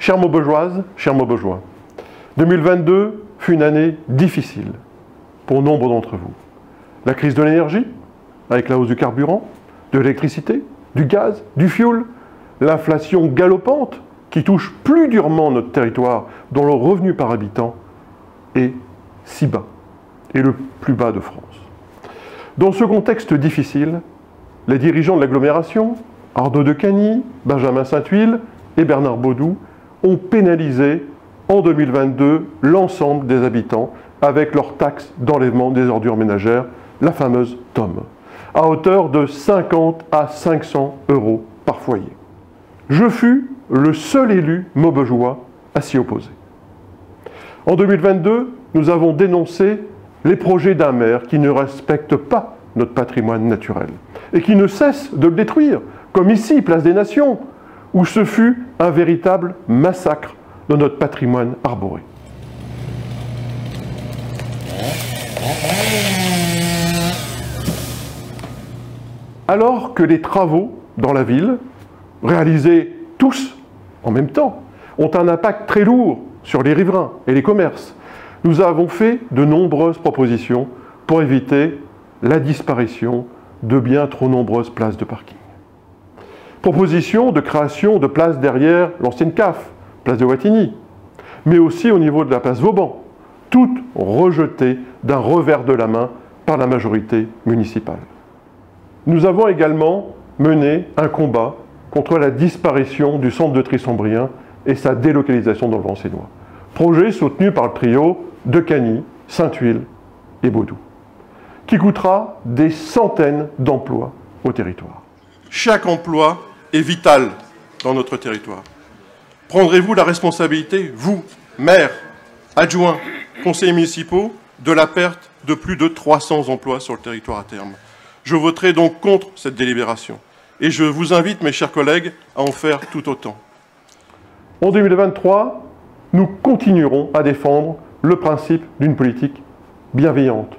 Chères Maubeugeoises, chers Maubeugeois, 2022 fut une année difficile pour nombre d'entre vous. La crise de l'énergie, avec la hausse du carburant, de l'électricité, du gaz, du fioul, l'inflation galopante qui touche plus durement notre territoire, dont le revenu par habitant est si bas, et le plus bas de France. Dans ce contexte difficile, les dirigeants de l'agglomération, Arnaud Decany, Benjamin Sainte-Huile et Bernard Baudou, ont pénalisé en 2022 l'ensemble des habitants avec leur taxe d'enlèvement des ordures ménagères, la fameuse TOM, à hauteur de 50 à 500 € par foyer. Je fus le seul élu maubeugeois à s'y opposer. En 2022, nous avons dénoncé les projets d'un maire qui ne respecte pas notre patrimoine naturel et qui ne cesse de le détruire, comme ici, Place des Nations, où ce fut un véritable massacre de notre patrimoine arboré. Alors que les travaux dans la ville, réalisés tous en même temps, ont un impact très lourd sur les riverains et les commerces, nous avons fait de nombreuses propositions pour éviter la disparition de bien trop nombreuses places de parking. Proposition de création de places derrière l'ancienne CAF, place de Wattignies, mais aussi au niveau de la place Vauban, toutes rejetées d'un revers de la main par la majorité municipale. Nous avons également mené un combat contre la disparition du centre de Tri-Sombrien et sa délocalisation dans le Vaucénois. Projet soutenu par le trio Decany, Sainte-Huile et Baudou, qui coûtera des centaines d'emplois au territoire. Chaque emploi est vital dans notre territoire. Prendrez-vous la responsabilité, vous, maires, adjoints, conseillers municipaux, de la perte de plus de 300 emplois sur le territoire à terme? Je voterai donc contre cette délibération et je vous invite, mes chers collègues, à en faire tout autant. En 2023, nous continuerons à défendre le principe d'une politique bienveillante,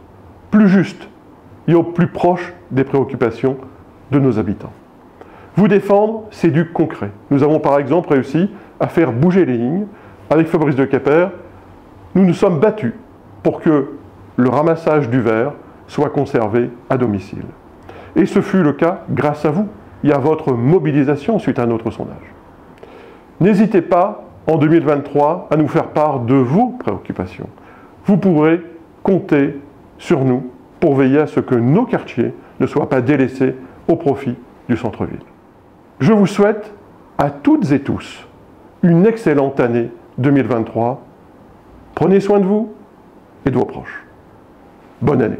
plus juste et au plus proche des préoccupations de nos habitants. Vous défendre, c'est du concret. Nous avons par exemple réussi à faire bouger les lignes. Avec Fabrice Decapper, nous nous sommes battus pour que le ramassage du verre soit conservé à domicile. Et ce fut le cas grâce à vous et à votre mobilisation suite à notre sondage. N'hésitez pas, en 2023, à nous faire part de vos préoccupations. Vous pourrez compter sur nous pour veiller à ce que nos quartiers ne soient pas délaissés au profit du centre-ville. Je vous souhaite à toutes et tous une excellente année 2023. Prenez soin de vous et de vos proches. Bonne année.